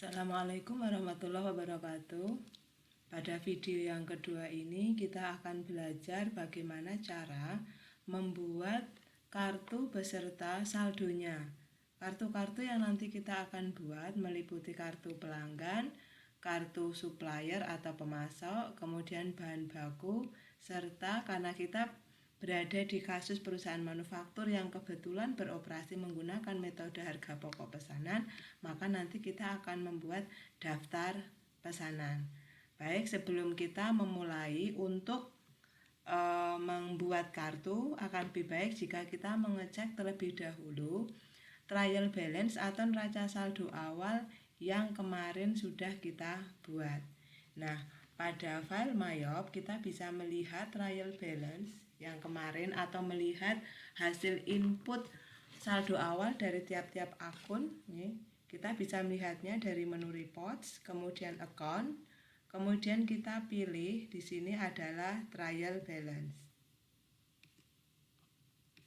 Assalamualaikum warahmatullahi wabarakatuh. Pada video yang kedua ini kita akan belajar bagaimana cara membuat kartu beserta saldonya. Kartu-kartu yang nanti kita akan buat meliputi kartu pelanggan, kartu supplier atau pemasok, kemudian bahan baku, serta karena kita berada di kasus perusahaan manufaktur yang kebetulan beroperasi menggunakan metode harga pokok pesanan, maka nanti kita akan membuat daftar pesanan. Baik, sebelum kita memulai untuk membuat kartu, akan lebih baik jika kita mengecek terlebih dahulu trial balance atau neraca saldo awal yang kemarin sudah kita buat. Nah, pada file Mayop kita bisa melihat trial balance yang kemarin atau melihat hasil input saldo awal dari tiap-tiap akun. Kita bisa melihatnya dari menu reports, kemudian account, kemudian kita pilih di sini adalah trial balance.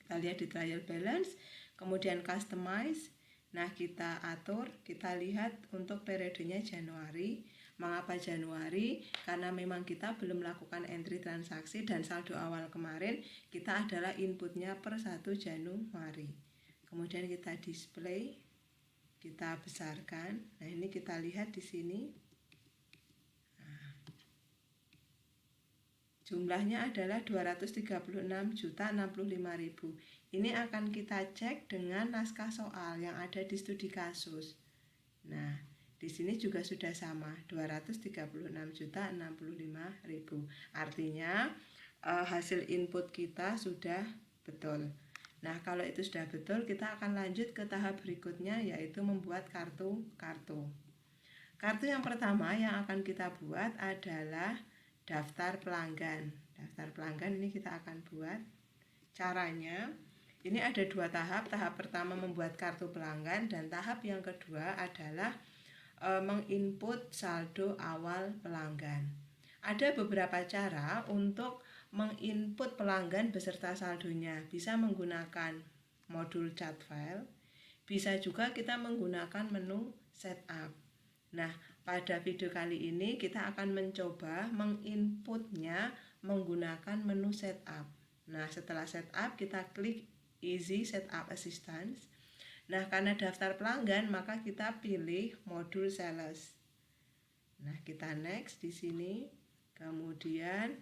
Kita lihat di trial balance, kemudian customize. Nah, kita atur, kita lihat untuk periodenya Januari. Mengapa Januari? Karena memang kita belum melakukan entry transaksi dan saldo awal kemarin kita adalah inputnya per 1 Januari. Kemudian kita display, kita besarkan. Nah, ini kita lihat di sini. Jumlahnya adalah 236.065.000. Ini akan kita cek dengan naskah soal yang ada di studi kasus. Nah, di sini juga sudah sama, 236.065.000. Artinya hasil input kita sudah betul. Nah, kalau itu sudah betul, kita akan lanjut ke tahap berikutnya, yaitu membuat kartu. Kartu yang pertama yang akan kita buat adalah daftar pelanggan. Daftar pelanggan ini kita akan buat. Caranya, ini ada dua tahap. Tahap pertama membuat kartu pelanggan dan tahap yang kedua adalah menginput saldo awal pelanggan. Ada beberapa cara untuk menginput pelanggan beserta saldonya. Bisa menggunakan modul chat file, bisa juga kita menggunakan menu setup. Nah, pada video kali ini kita akan mencoba menginputnya menggunakan menu setup. Nah, setelah setup kita klik Easy Setup Assistance. Nah, karena daftar pelanggan maka kita pilih modul sales. Nah, kita next di sini. Kemudian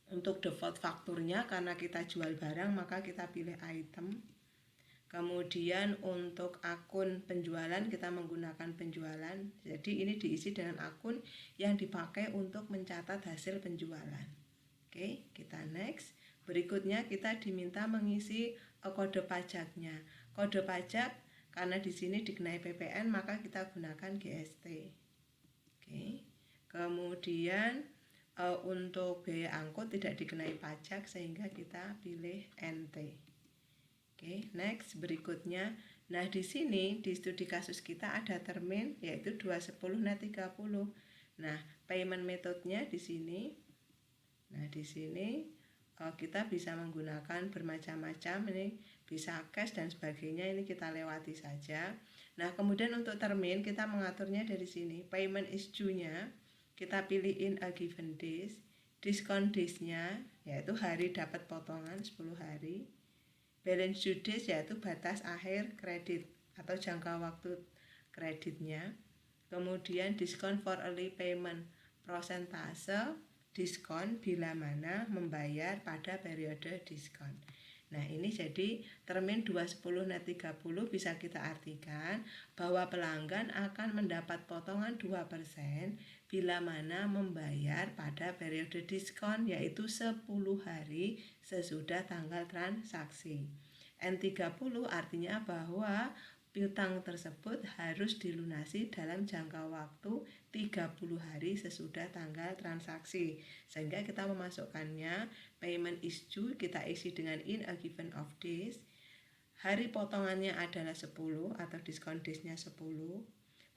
untuk default fakturnya karena kita jual barang maka kita pilih item. Kemudian untuk akun penjualan kita menggunakan penjualan. Jadi ini diisi dengan akun yang dipakai untuk mencatat hasil penjualan. Oke, kita next. Berikutnya kita diminta mengisi kode pajaknya. Kode pajak karena di sini dikenai PPN maka kita gunakan GST. Oke. Kemudian untuk biaya angkut tidak dikenai pajak sehingga kita pilih NT. Oke, next berikutnya. Nah, di sini di studi kasus kita ada termin yaitu 210 net 30. Nah, payment metodenya di sini. Nah, di sini kita bisa menggunakan bermacam-macam, ini bisa cash dan sebagainya, ini kita lewati saja. Nah, kemudian untuk termin kita mengaturnya dari sini. Payment is due-nya kita pilih in a given days. Discount days-nya yaitu hari dapat potongan 10 hari. Balance due days yaitu batas akhir kredit atau jangka waktu kreditnya. Kemudian diskon for early payment, prosentase diskon bila mana membayar pada periode diskon. Nah, ini jadi termin 210 net 30 bisa kita artikan bahwa pelanggan akan mendapat potongan 2% bila mana membayar pada periode diskon yaitu 10 hari sesudah tanggal transaksi. N30 artinya bahwa piutang tersebut harus dilunasi dalam jangka waktu 30 hari sesudah tanggal transaksi. Sehingga kita memasukkannya payment is due, kita isi dengan in a given of days. Hari potongannya adalah 10 atau diskon days-nya 10.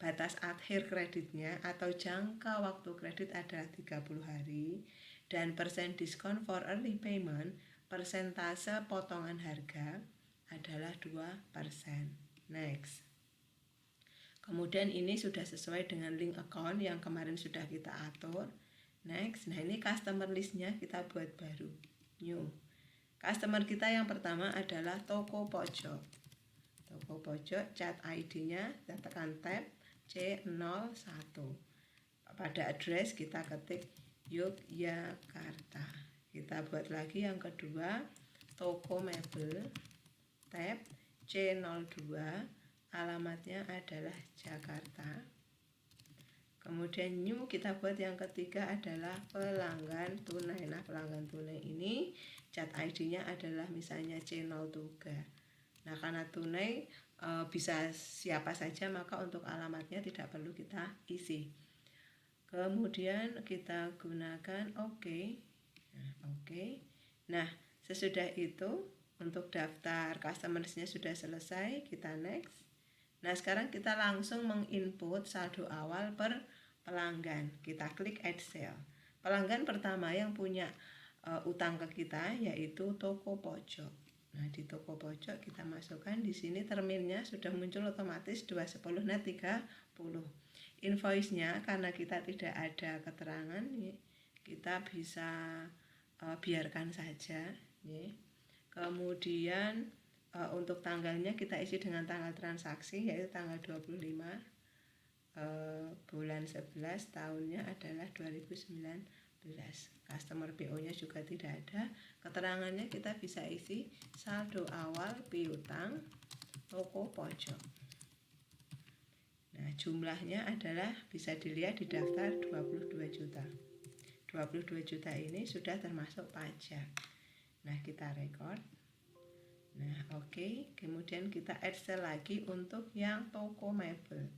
Batas akhir kreditnya atau jangka waktu kredit adalah 30 hari. Dan persen diskon for early payment, persentase potongan harga adalah 2%. Next. Kemudian ini sudah sesuai dengan link account yang kemarin sudah kita atur. Next, nah ini customer listnya kita buat baru, new. Customer kita yang pertama adalah toko pojok. Toko pojok, chat ID-nya, kita tekan tab C01. Pada address kita ketik Yogyakarta. Kita buat lagi yang kedua, toko mebel, tab C02, alamatnya adalah Jakarta. Kemudian new kita buat yang ketiga adalah pelanggan tunai. Nah, pelanggan tunai ini chat ID-nya adalah misalnya C03. Nah, karena tunai bisa siapa saja, maka untuk alamatnya tidak perlu kita isi. Kemudian kita gunakan OK. Nah, sesudah itu untuk daftar customer-nya sudah selesai, kita next. Nah, sekarang kita langsung menginput saldo awal per pelanggan. Kita klik add sale. Pelanggan pertama yang punya utang ke kita yaitu toko pojok. Nah, di toko pojok kita masukkan di sini terminnya sudah muncul otomatis 210 net 30. Invoice-nya karena kita tidak ada keterangan, kita bisa biarkan saja. Kemudian untuk tanggalnya kita isi dengan tanggal transaksi yaitu tanggal 25 bulan 11, tahunnya adalah 2019. Customer PO-nya juga tidak ada. Keterangannya kita bisa isi saldo awal piutang toko pojok. Nah, jumlahnya adalah bisa dilihat di daftar 22 juta. 22 juta ini sudah termasuk pajak. Nah, kita record. Nah, OK. Kemudian kita add sale lagi untuk yang toko mebel.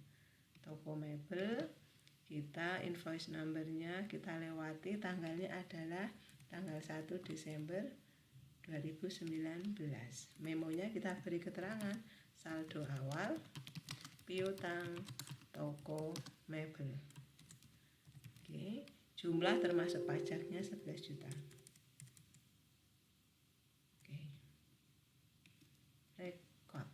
Toko mebel, kita invoice numbernya kita lewati, tanggalnya adalah tanggal 1 Desember 2019. Memonya kita beri keterangan saldo awal piutang toko mebel. Oke, jumlah termasuk pajaknya 11 juta. Record.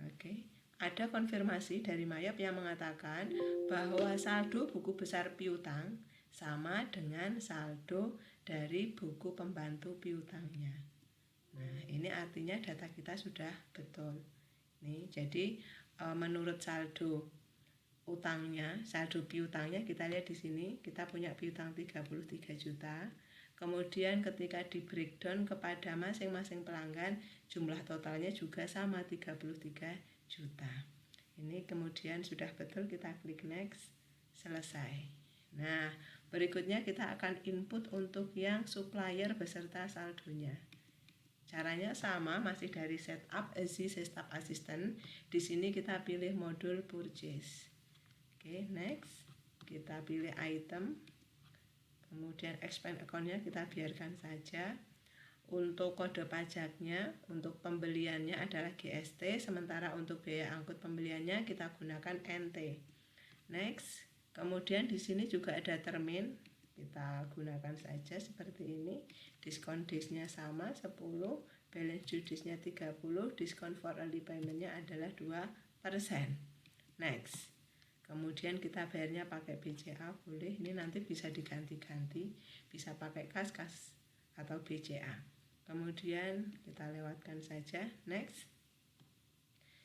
Oke, ada konfirmasi dari Mayap yang mengatakan bahwa saldo buku besar piutang sama dengan saldo dari buku pembantu piutangnya. Nah, ini artinya data kita sudah betul. Nih, jadi menurut saldo utangnya, saldo piutangnya kita lihat di sini, kita punya piutang 33 juta. Kemudian ketika di breakdown kepada masing-masing pelanggan, jumlah totalnya juga sama 33 juta. Ini kemudian sudah betul, kita klik next, selesai. Nah, berikutnya kita akan input untuk yang supplier beserta saldonya. Caranya sama, masih dari setup Assist Staf Assistant. Di sini kita pilih modul purchase. Oke, next. Kita pilih item. Kemudian expand account-nya kita biarkan saja. Untuk kode pajaknya, untuk pembeliannya adalah GST, sementara untuk biaya angkut pembeliannya kita gunakan NT. Next. Kemudian di sini juga ada termin, kita gunakan saja seperti ini. Diskon days-nya sama 10, balance due days-nya 30, diskon for early payment-nya adalah 2%. Next. Kemudian kita bayarnya pakai BCA boleh, ini nanti bisa diganti-ganti, bisa pakai kas atau BCA. Kemudian kita lewatkan saja, next.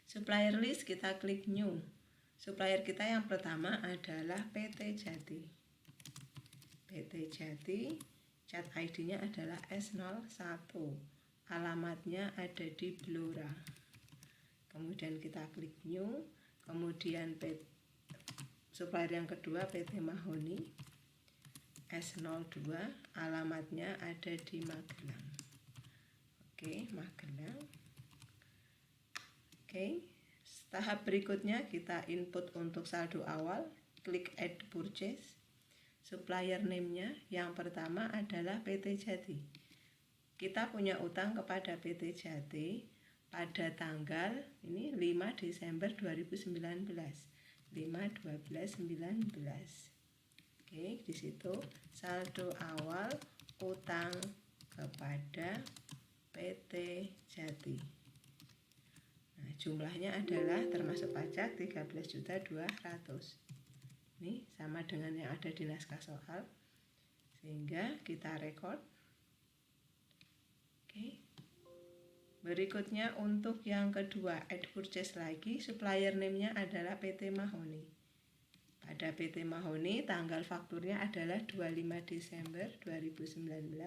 Supplier list kita klik new. Supplier kita yang pertama adalah PT Jati. PT Jati, chat ID-nya adalah S01. Alamatnya ada di Blora. Kemudian kita klik new, kemudian supplier yang kedua PT Mahoni S02, alamatnya ada di Magelang. Oke, Magelang. Oke, tahap berikutnya kita input untuk saldo awal, klik add purchase. Supplier name-nya yang pertama adalah PT Jati. Kita punya utang kepada PT Jati pada tanggal ini 5 Desember 2019. 5/12/19. Oke, di situ saldo awal utang kepada PT Jati. Nah, jumlahnya adalah termasuk pajak 13.200.000. Ini sama dengan yang ada di naskah soal. Sehingga kita record. Oke. Berikutnya untuk yang kedua, add purchase lagi, supplier name-nya adalah PT Mahoni. Pada PT Mahoni tanggal fakturnya adalah 25 Desember 2019.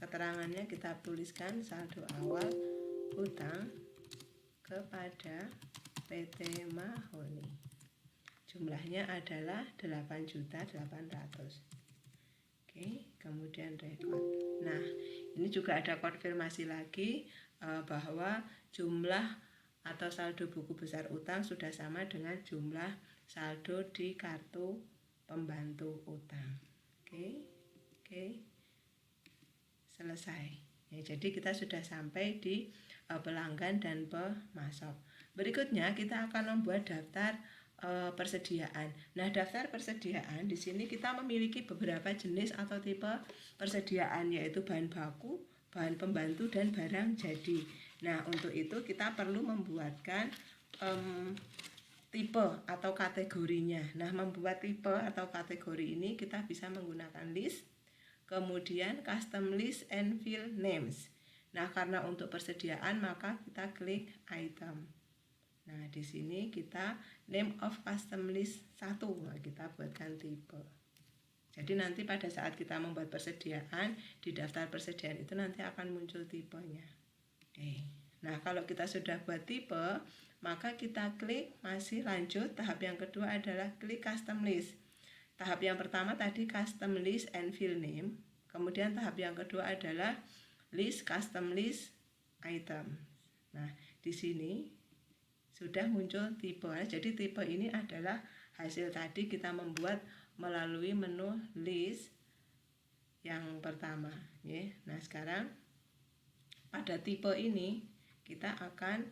Keterangannya kita tuliskan saldo awal utang kepada PT Mahoni. Jumlahnya adalah 8.800.000. Oke, kemudian record. Nah, ini juga ada konfirmasi lagi bahwa jumlah atau saldo buku besar utang sudah sama dengan jumlah saldo di kartu pembantu utang. Oke. Selesai. Ya, jadi kita sudah sampai di pelanggan dan pemasok. Berikutnya kita akan membuat daftar persediaan. Nah, daftar persediaan di sini kita memiliki beberapa jenis atau tipe persediaan, yaitu bahan baku, bahan pembantu, dan barang jadi. Nah, untuk itu kita perlu membuatkan tipe atau kategorinya. Nah, membuat tipe atau kategori ini kita bisa menggunakan list, kemudian custom list and field names. Nah, karena untuk persediaan maka kita klik item. Nah, di sini kita name of custom list 1, nah, kita buatkan tipe. Jadi nanti pada saat kita membuat persediaan, di daftar persediaan itu nanti akan muncul tipenya. Oke. Nah, kalau kita sudah buat tipe, maka kita klik masih lanjut. Tahap yang kedua adalah klik custom list. Tahap yang pertama tadi custom list and field name. Kemudian tahap yang kedua adalah list custom list item. Nah, di sini sudah muncul tipe. Jadi tipe ini adalah hasil tadi kita membuat melalui menu list yang pertama. Nah, sekarang pada tipe ini kita akan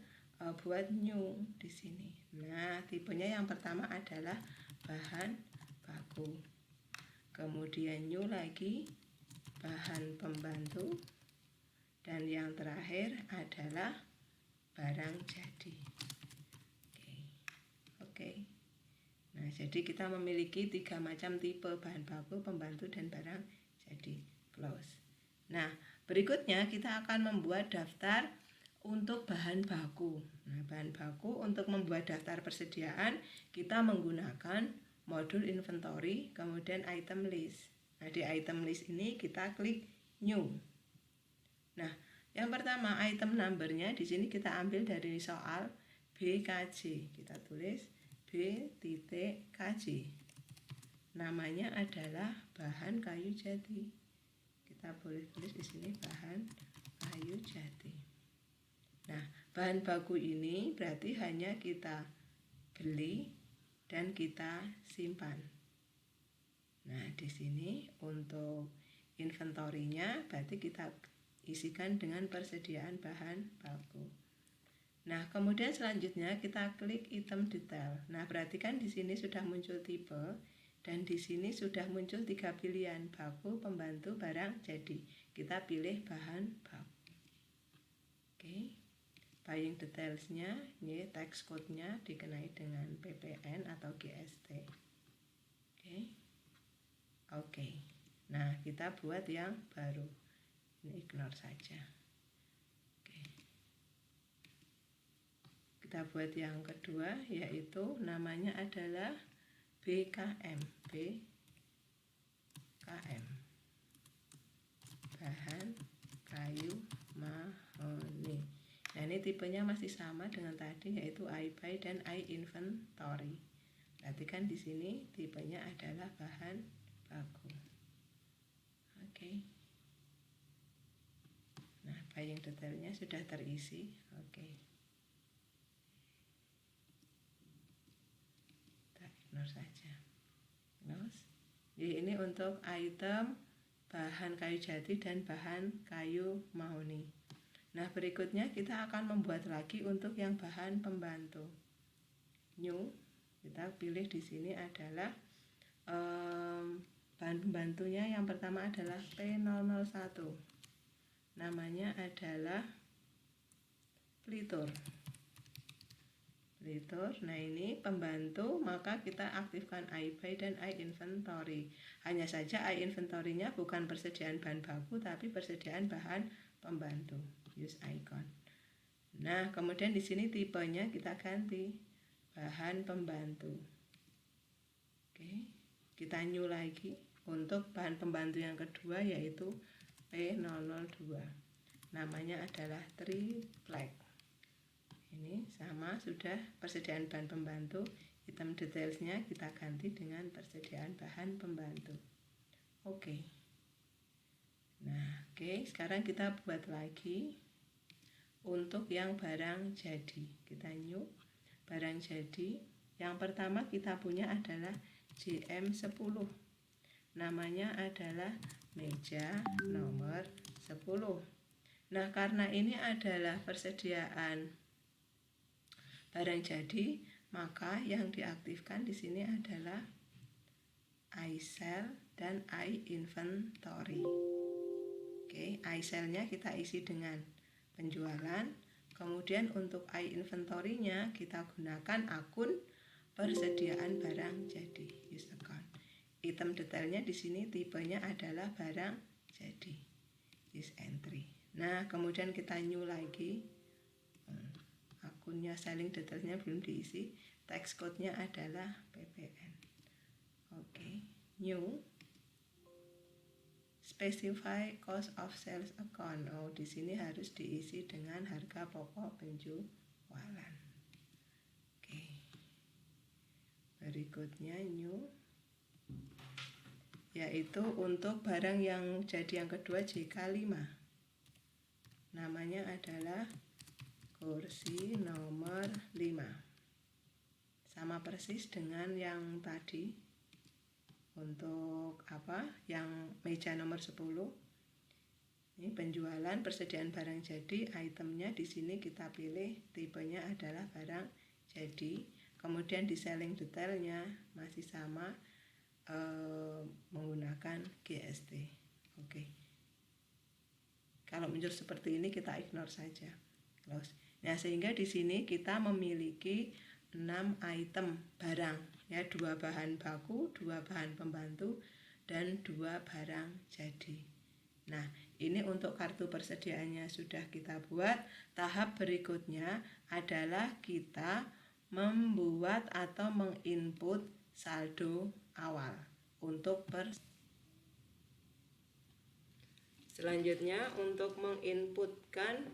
buat new di sini. Nah, tipenya yang pertama adalah bahan baku. Kemudian new lagi bahan pembantu, dan yang terakhir adalah barang jadi. Oke. Nah, jadi kita memiliki 3 macam tipe bahan baku, pembantu, dan barang jadi. Close. Nah, berikutnya kita akan membuat daftar untuk bahan baku. Nah, bahan baku untuk membuat daftar persediaan kita menggunakan modul inventory, kemudian item list. Nah, di item list ini kita klik new. Nah, yang pertama item numbernya di sini kita ambil dari soal BKJ. Kita tulis B.KJ. Namanya adalah bahan kayu jati. Kita boleh tulis di sini bahan kayu jati. Nah, bahan baku ini berarti hanya kita beli dan kita simpan. Nah, di sini untuk inventorinya berarti kita isikan dengan persediaan bahan baku. Nah, kemudian selanjutnya kita klik item detail. Nah, perhatikan di sini sudah muncul tipe dan di sini sudah muncul 3 pilihan, baku, pembantu, barang jadi. Kita pilih bahan baku. Oke. Buying details-nya, tax code-nya dikenai dengan PPN atau GST. Oke. Nah, kita buat yang baru. Ini ignore saja. Kita buat yang kedua, yaitu namanya adalah BKM. BKM. Bahan kayu mahoni. Nah, ini tipenya masih sama dengan tadi, yaitu I buy dan I inventory. Perhatikan di sini tipenya adalah bahan baku. Oke. Nah, buying detailnya sudah terisi. Oke. Ignore saja. Jadi ini untuk item bahan kayu jati dan bahan kayu mahoni. Nah, berikutnya kita akan membuat lagi untuk yang bahan pembantu. New, kita pilih di sini adalah bahan pembantunya yang pertama adalah P001. Namanya adalah pelitur. Editor. Nah, ini pembantu, maka kita aktifkan iBuy dan iInventory. Hanya saja iInventory-nya bukan persediaan bahan baku, tapi persediaan bahan pembantu. Use icon. Nah, kemudian di sini tipenya kita ganti bahan pembantu. Oke, kita new lagi untuk bahan pembantu yang kedua, yaitu P002. Namanya adalah triplek. Ini sama, sudah persediaan bahan pembantu. Item detailsnya kita ganti dengan persediaan bahan pembantu. Oke. Nah, oke, sekarang kita buat lagi untuk yang barang jadi. Kita new barang jadi. Yang pertama kita punya adalah JM10. Namanya adalah meja nomor 10. Nah, karena ini adalah persediaan barang jadi, maka yang diaktifkan di sini adalah iSell dan iInventory. Oke, iSell-nya kita isi dengan penjualan. Kemudian untuk iInventory-nya kita gunakan akun persediaan barang jadi, use account. Item detailnya di sini tipenya adalah barang jadi, use entry. Nah, kemudian kita new lagi. Akunnya selling detailsnya belum diisi, text code-nya adalah PPN. Oke, new specify cost of sales account. Oh, di sini harus diisi dengan harga pokok penjualan. Oke, berikutnya new, yaitu untuk barang yang jadi yang kedua JK5. Namanya adalah kursi nomor 5. Sama persis dengan yang tadi. Untuk apa? Yang meja nomor 10. Ini penjualan, persediaan barang jadi, itemnya di sini kita pilih tipenya adalah barang jadi. Kemudian di selling detailnya masih sama, menggunakan GST. Oke. Kalau muncul seperti ini kita ignore saja. Close. Nah, sehingga di sini kita memiliki 6 item barang, ya, 2 bahan baku, 2 bahan pembantu, dan 2 barang jadi. Nah, ini untuk kartu persediaannya sudah kita buat. Tahap berikutnya adalah kita membuat atau menginput saldo awal untuk selanjutnya untuk menginputkan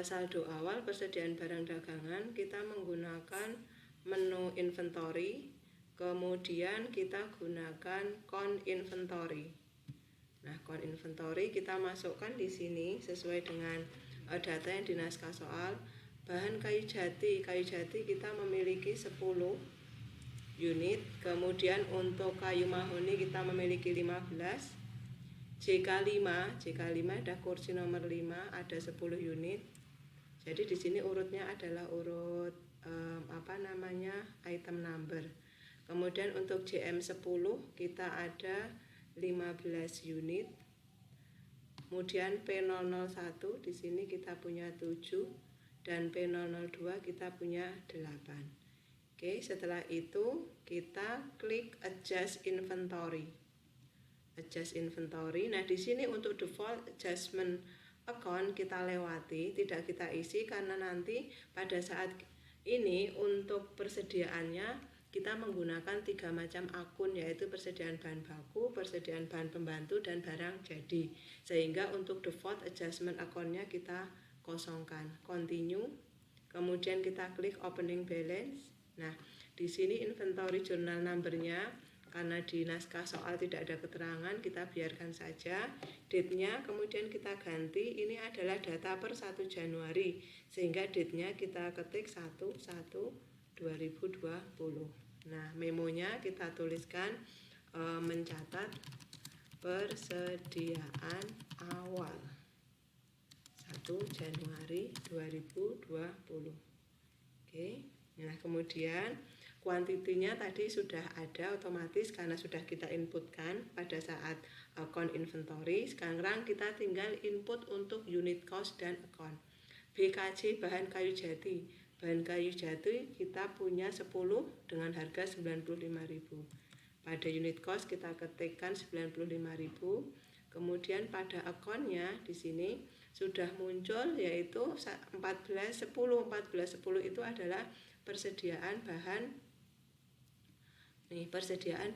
saldo awal persediaan barang dagangan, kita menggunakan menu inventory, kemudian kita gunakan count inventory. Nah, count inventory kita masukkan di sini sesuai dengan data yang di naskah soal. Bahan kayu jati kita memiliki 10 unit, kemudian untuk kayu mahoni kita memiliki 15. JK5 ada kursi nomor 5, ada 10 unit. Jadi di sini urutnya adalah urut item number. Kemudian untuk JM10 kita ada 15 unit. Kemudian P001 di sini kita punya 7 dan P002 kita punya 8. Oke, setelah itu kita klik adjust inventory. Adjust inventory. Nah, di sini untuk default adjustment account kita lewati, tidak kita isi karena nanti pada saat ini untuk persediaannya kita menggunakan 3 macam akun, yaitu persediaan bahan baku, persediaan bahan pembantu, dan barang jadi. Sehingga untuk default adjustment account-nya kita kosongkan. Continue. Kemudian kita klik opening balance. Nah, di sini inventory journal number-nya karena di naskah soal tidak ada keterangan, kita biarkan saja. Date-nya kemudian kita ganti, ini adalah data per 1 Januari, sehingga date-nya kita ketik 1/1/2020. Nah, memonya kita tuliskan mencatat persediaan awal 1 Januari 2020. Oke. Nah, kemudian kuantitinya tadi sudah ada otomatis karena sudah kita inputkan pada saat account inventory. Sekarang kita tinggal input untuk unit cost dan account. BKJ bahan kayu jati. bahan kayu jati kita punya 10 dengan harga 95.000. Pada unit cost kita ketikkan 95.000. Kemudian pada akunnya di sini sudah muncul yaitu 1410 itu adalah persediaan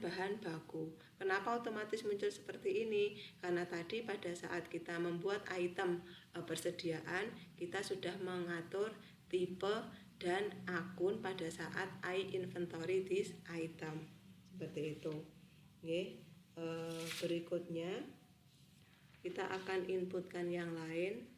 bahan baku. Kenapa otomatis muncul seperti ini? Karena tadi pada saat kita membuat item persediaan, kita sudah mengatur tipe dan akun pada saat I inventory this item. Seperti itu. Berikutnya kita akan inputkan yang lain.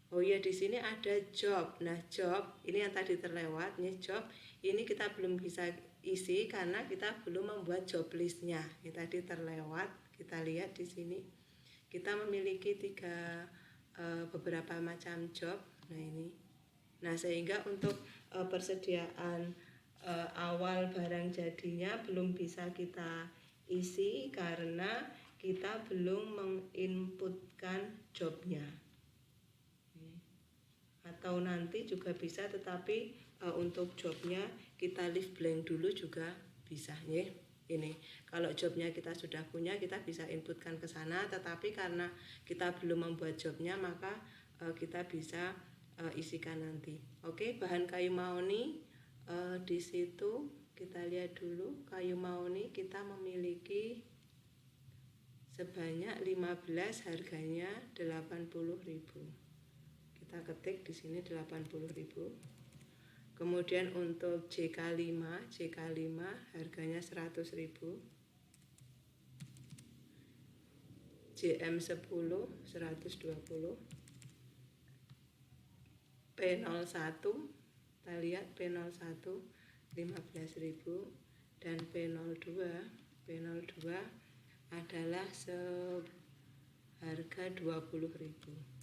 Oh ya, di sini ada job. Nah, job ini yang tadi terlewat, ini job. Ini kita belum bisa isi karena kita belum membuat job listnya. Ini tadi terlewat. Kita lihat di sini. Kita memiliki beberapa macam job. Nah, ini. Nah, sehingga untuk persediaan awal barang jadinya belum bisa kita isi karena kita belum menginputkan jobnya. Atau nanti juga bisa, tetapi untuk jobnya kita leave blank dulu juga bisa ya. Ini kalau jobnya kita sudah punya kita bisa inputkan ke sana, tetapi karena kita belum membuat jobnya maka kita bisa isikan nanti. Oke, bahan kayu mahoni di situ kita lihat dulu. Kayu mahoni kita memiliki sebanyak 15, harganya 80.000. Kita ketik di sini 80.000. Kemudian untuk JK5 harganya 100.000. JM10 120. P01 kita lihat P01 15.000 dan P02 adalah seharga 20.000.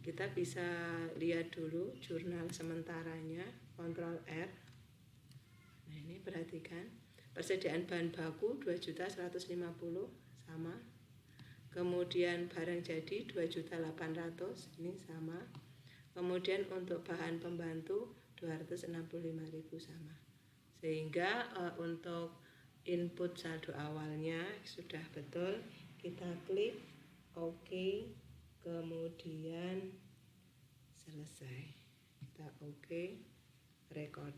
Kita bisa lihat dulu jurnal sementaranya, Ctrl R. Nah, ini perhatikan. Persediaan bahan baku 2.150 sama. Kemudian barang jadi 2.800, ini sama. Kemudian untuk bahan pembantu 265.000 sama. Sehingga untuk input saldo awalnya sudah betul. Kita klik OK. Kemudian selesai, kita OK, record.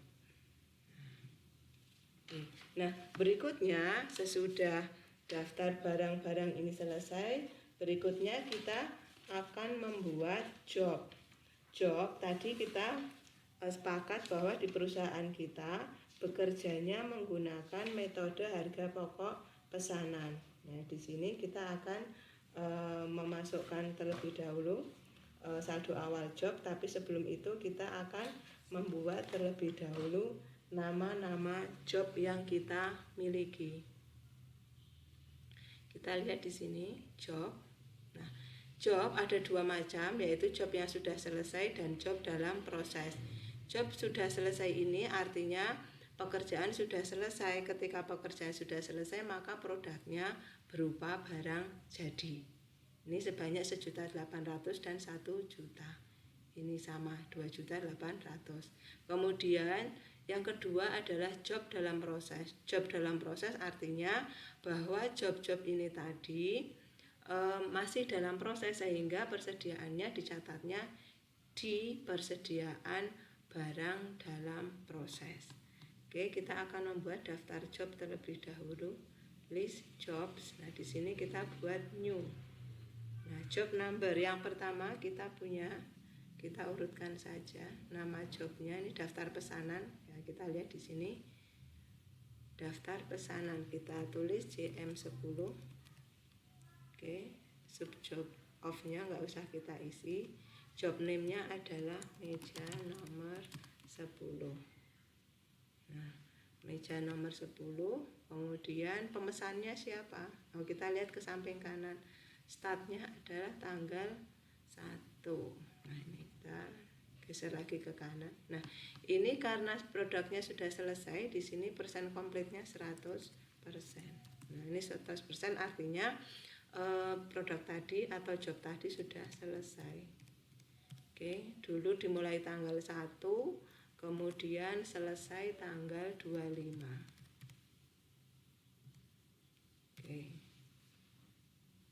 Nah, berikutnya sesudah daftar barang-barang ini selesai, berikutnya kita akan membuat job. Job tadi kita sepakat bahwa di perusahaan kita bekerjanya menggunakan metode harga pokok pesanan. Nah, di sini kita akan memasukkan terlebih dahulu saldo awal job, tapi sebelum itu kita akan membuat terlebih dahulu nama-nama job yang kita miliki. Kita lihat di sini job. Nah, job ada dua macam, yaitu job yang sudah selesai dan job dalam proses. Job sudah selesai ini artinya pekerjaan sudah selesai. Ketika pekerjaan sudah selesai maka produknya berupa barang jadi. Ini sebanyak 1.800.000 dan 1 juta. Ini sama 2.800.000. Kemudian yang kedua adalah job dalam proses. Job dalam proses artinya bahwa job-job ini tadi masih dalam proses sehingga persediaannya dicatatnya di persediaan barang dalam proses. Oke, kita akan membuat daftar job terlebih dahulu. List jobs. Nah, di sini kita buat new. Nah, job number yang pertama kita punya, kita urutkan saja nama jobnya. Ini daftar pesanan. Ya, kita lihat di sini. Daftar pesanan kita tulis JM10. Oke, sub job off-nya nggak usah kita isi. Job name-nya adalah meja nomor 10. Nah, meja nomor 10. Kemudian pemesannya siapa? Oh, kita lihat ke samping kanan. Startnya adalah tanggal 1. Nah, ini kita geser lagi ke kanan. Nah, ini karena produknya sudah selesai, di sini persen komplitnya 100%. Nah, ini 100% artinya produk tadi atau job tadi sudah selesai. Oke, dulu dimulai tanggal 1, kemudian selesai tanggal 25. Oke.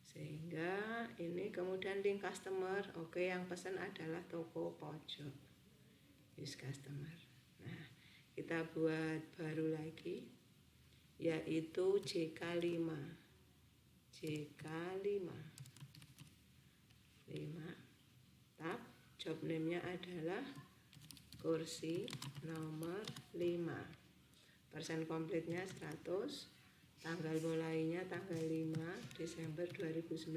Sehingga ini kemudian link customer. Oke, yang pesan adalah toko pojok. Use customer. Nah, kita buat baru lagi, yaitu JK5. JK5. 5. Tab. Job name-nya adalah kursi nomor 5. Persen komplitnya 100. Tanggal mulainya tanggal 5 Desember 2019.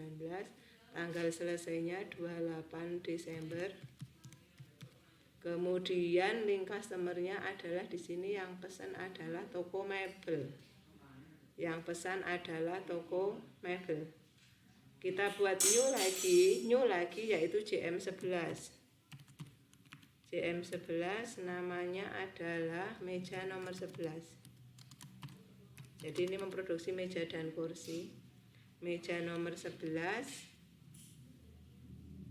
Tanggal selesainya 28 Desember. Kemudian link customer-nya adalah di sini yang pesan adalah toko mebel. Yang pesan adalah toko mebel. Kita buat new lagi yaitu JM11. JM11 namanya adalah meja nomor 11. Jadi ini memproduksi meja dan kursi. Meja nomor 11,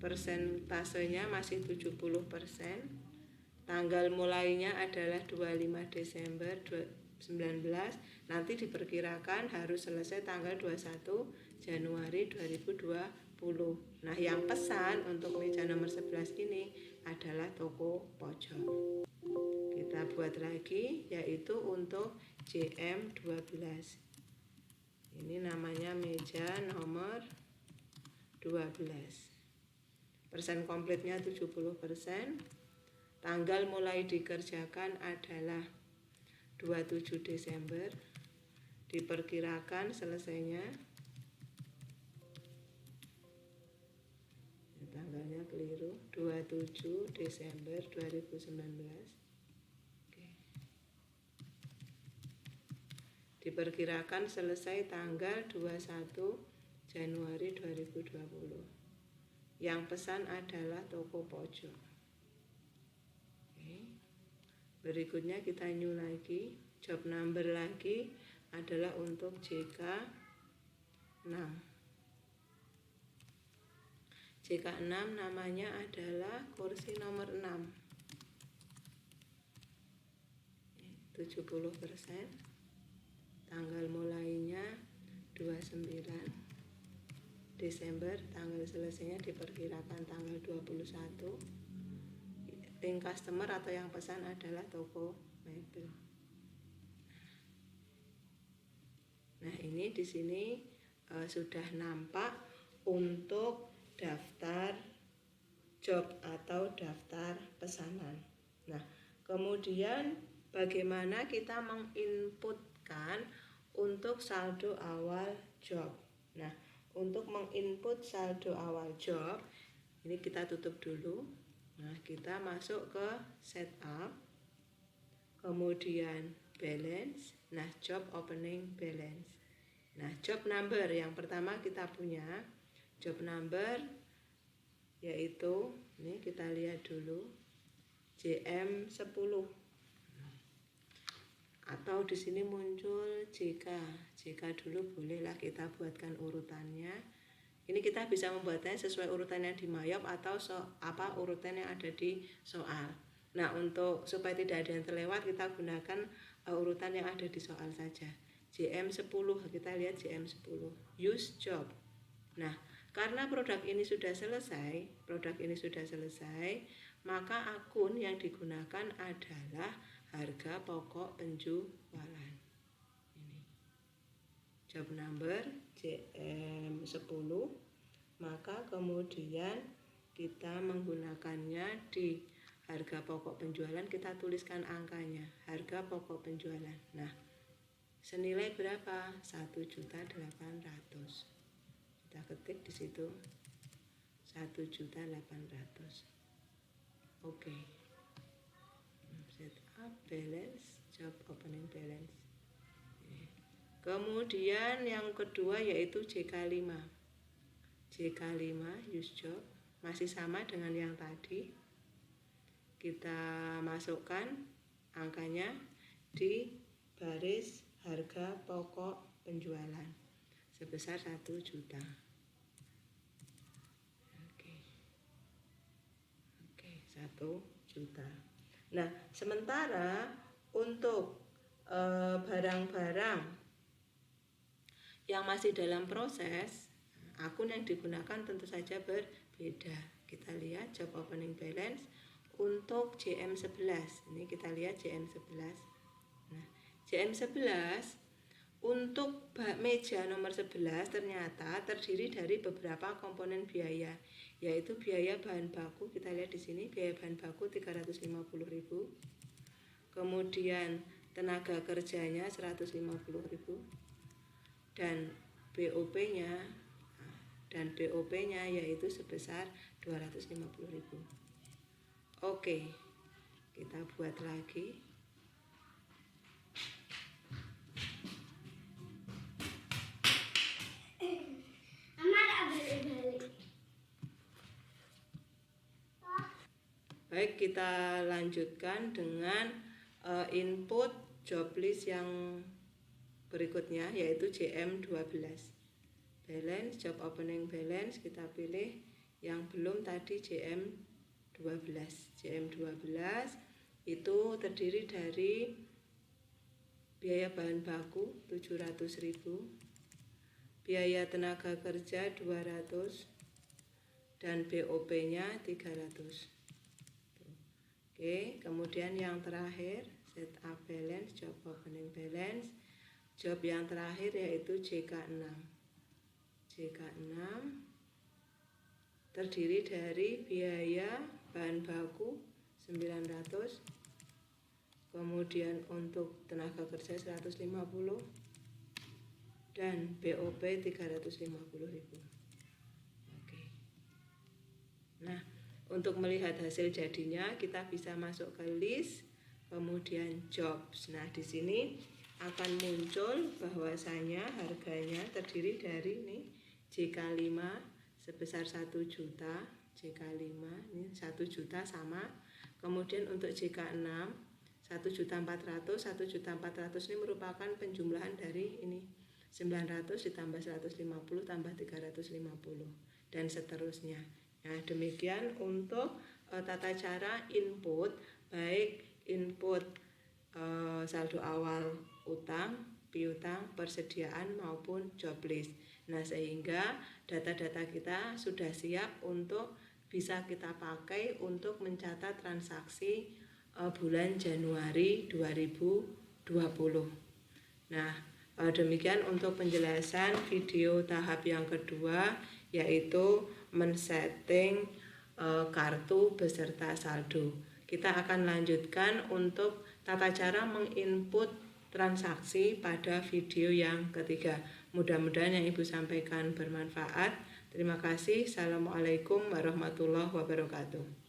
persentasenya masih 70%. Tanggal mulainya adalah 25 Desember 2019. Nanti diperkirakan harus selesai tanggal 21 Januari 2020. Nah, yang pesan untuk meja nomor 11 ini adalah toko pojok. Kita buat lagi, yaitu untuk JM12. Ini namanya meja nomor 12. Persen komplitnya 70%. Tanggal mulai dikerjakan adalah 27 Desember. Diperkirakan selesainya, tanggalnya keliru, 27 Desember 2019. Oke. Diperkirakan selesai tanggal 21 Januari 2020. Yang pesan adalah toko pojok. Oke. Berikutnya kita new lagi, job number lagi adalah untuk JK6. JK6 namanya adalah kursi nomor 6. 70%. Tanggal mulainya 29 Desember, tanggal selesainya diperkirakan tanggal 21. Link customer atau yang pesan adalah toko mebel. Nah, ini di sini sudah nampak untuk daftar job atau daftar pesanan. Nah, kemudian bagaimana kita menginputkan untuk saldo awal job. Nah, untuk menginput saldo awal job, ini kita tutup dulu. Nah, kita masuk ke setup, kemudian balance. Nah, job opening balance. Nah, job number yang pertama kita punya job number, yaitu ini kita lihat dulu JM10. Atau di sini muncul JK dulu, bolehlah kita buatkan urutannya. Ini kita bisa membuatnya sesuai urutan yang di mayop atau urutan yang ada di soal. Nah, untuk supaya tidak ada yang terlewat, kita gunakan urutan yang ada di soal saja. JM10, kita lihat JM10. Use job. Nah, karena produk ini sudah selesai, maka akun yang digunakan adalah harga pokok penjualan. Ini job number JM10, maka kemudian kita menggunakannya di harga pokok penjualan, kita tuliskan angkanya, harga pokok penjualan. Nah, senilai berapa? 1.800.000. Kita ketik di situ 1.800.000. Oke. Setup balance, job opening balance. Kemudian yang kedua yaitu JK5. JK5 use job, masih sama dengan yang tadi. Kita masukkan angkanya di baris harga pokok penjualan sebesar 1 juta. Oke. 1 juta. Nah, sementara untuk barang-barang yang masih dalam proses, akun yang digunakan tentu saja berbeda. Kita lihat job opening balance untuk JM11. Ini kita lihat JM11. Nah, JM11 untuk meja nomor 11 ternyata terdiri dari beberapa komponen biaya, yaitu biaya bahan baku. Kita lihat di sini biaya bahan baku 350.000. Kemudian tenaga kerjanya 150.000 dan BOP-nya yaitu sebesar 250.000. Oke, kita buat lagi. Baik, kita lanjutkan dengan input job list yang berikutnya, yaitu JM12. Balance, job opening balance, kita pilih yang belum tadi JM12. JM12 itu terdiri dari biaya bahan baku 700.000, biaya tenaga kerja 200, dan BOP-nya 300. Oke, kemudian yang terakhir setup balance, job opening balance. Job yang terakhir yaitu JK6. JK6 terdiri dari biaya bahan baku 900, kemudian untuk tenaga kerja 150, dan BOP 350.000. Oke. Nah, untuk melihat hasil jadinya kita bisa masuk ke list, kemudian jobs. Nah, di sini akan muncul bahwasanya harganya terdiri dari ini JK5 sebesar 1 juta, JK5 ini 1 juta sama. Kemudian untuk JK6 1.400.000, 1.400.000 ini merupakan penjumlahan dari ini 900 ditambah 150 tambah 350 dan seterusnya. Nah, demikian untuk tata cara input, baik input saldo awal utang, piutang, persediaan maupun job list. Nah, sehingga data-data kita sudah siap untuk bisa kita pakai untuk mencatat transaksi bulan Januari 2020. Nah, demikian untuk penjelasan video tahap yang kedua, yaitu men-setting kartu beserta saldo. Kita akan lanjutkan untuk tata cara menginput transaksi pada video yang ketiga. Mudah-mudahan yang Ibu sampaikan bermanfaat. Terima kasih. Assalamualaikum warahmatullahi wabarakatuh.